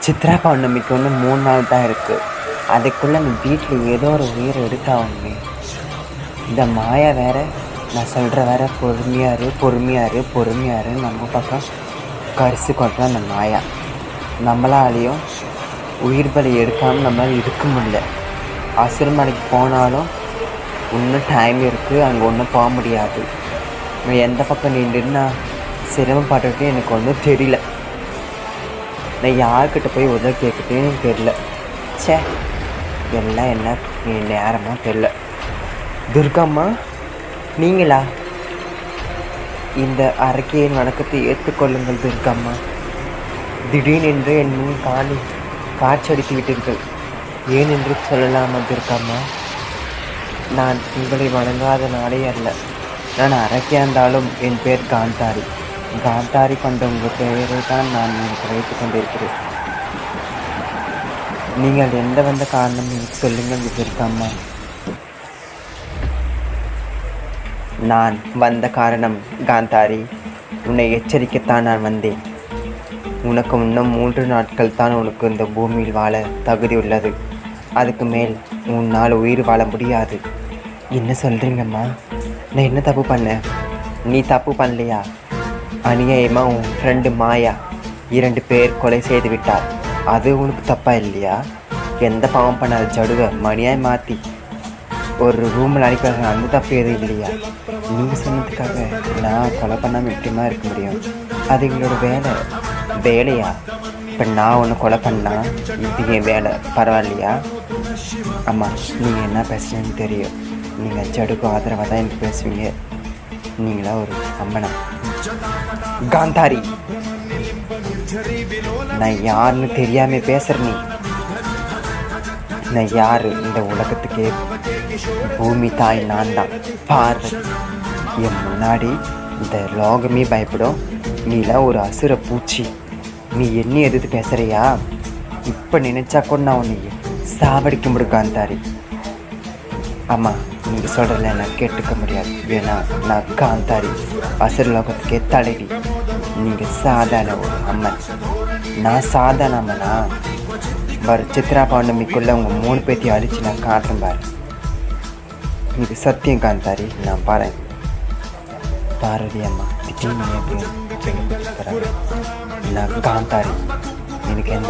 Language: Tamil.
சித்ரா பௌர்ணமிக்கு இன்னும் 3 நாள் தான் இருக்குது. அதுக்குள்ளே அந்த வீட்டில் ஏதோ ஒரு உயிரை எடுத்தாகணுமே. இந்த மாயா வேற, நான் சொல்கிற வேற பொறுமையாரு நம்ம பக்கம் கரிசி கொட்டுற அந்த மாயா. நம்மளாலேயும் உயிர் பலி எடுக்காமல் நம்மளால் இருக்க முடியல. அசுரமலைக்கு போனாலும் இன்னும் டைம் இருக்குது, அங்கே ஒன்றும் போக முடியாது. நான் எந்த பக்கம் நின்றுன்னு நான் சிரமப்பட்டுட்டு எனக்கு ஒன்றும் தெரியல. நான் யார்கிட்ட போய் உதவி கேட்குறதுன்னு தெரில. சே, எல்லாம் என்ன நேரமாக தெரில. துர்கம்மா, நீங்களா? இந்த அறிக்கையின் வணக்கத்தை ஏற்றுக்கொள்ளுங்கள் துர்கம்மா. திடீரென்று என் முன் காட்சியடித்து விட்டீர்கள். ஏன் என்று சொல்லலாமா துர்கம்மா? நான் உங்களை வணங்காத நாளே அல்ல. நான் அரக்கியாக இருந்தாலும் என் பேர் காந்தாரி கொண்ட உங்கள் பெயரை தான் நான் உங்களுக்கு வைத்து கொண்டிருக்கிறேன். நீங்கள் எந்த வந்த காரணம் எனக்கு சொல்லுங்கள் துர்கம்மா. நான் வந்த காரணம் காந்தாரி, உன்னை எச்சரிக்கத்தான் நான் வந்தேன். உனக்கு இன்னும் 3 நாட்கள் தான் உனக்கு இந்த பூமியில் வாழ தகுதி உள்ளது. அதுக்கு மேல் உன்னால் உயிர் வாழ முடியாது. என்ன சொல்கிறீங்கம்மா? நான் என்ன தப்பு பண்ணேன்? நீ தப்பு பண்ணலையா? அநியாயமாக உன் ஃப்ரெண்டு மாயா 2 பேர் கொலை செய்து விட்டார். அது உனக்கு தப்பா இல்லையா? எந்த பாவம் பண்ணாத ஜடுவை மணியாய் மாற்றி ஒரு ரூமில் அனுப்பிடுற அந்த தப்பு எதுவும் இல்லையா? நீங்கள் சொன்னதுக்காக நான் கொலை பண்ணாமல் எப்படிமா இருக்க முடியும்? அது எங்களோட வேலையா? இப்போ நான் ஒன்று கொலை பண்ணால் இது என் வேலை, பரவாயில்லையா? அம்மா, நீங்கள் என்ன பேசுகிறீங்கன்னு தெரியும். நீங்கள் ஜடுக்கு ஆதரவாக தான் எனக்கு பேசுவீங்க. நீங்களா ஒரு அம்மனா? காந்தாரி, நான் யாருன்னு தெரியாம பேசுற நீ. நான் யாரு? இந்த உலகத்துக்கே பூமி தாய் நான் தான், பார்வதி. என் முன்னாடி இந்த லோகமே பயப்படும். நீலாம் ஒரு அசுர பூச்சி. நீ என்ன எதிர்த்து பேசுறியா? இப்போ நினைச்சா கூட நான் உன்னை சாவடிக்க முடியும் காந்தாரி. ஆமாம், நீங்கள் சொல்கிறல நான் கேட்டுக்க முடியாது. ஏன்னா நான் காந்தாரி, அசுர லோகத்துக்கே தலைவி. நீங்கள் சாதாரண ஒரு அம்மன், நான் சாதாரண அம்மனா? வர சித்ரா பௌர்ணமிக்குள்ளே உங்கள் 3 பேத்தையும் அடித்து நான் காட்டுறேன் பாரு. இது சத்தியம் காந்தாரி, நான் பாருங்க. பார்வதி அம்மா திடீர்னு நான் காந்தாரி, எனக்கு எந்த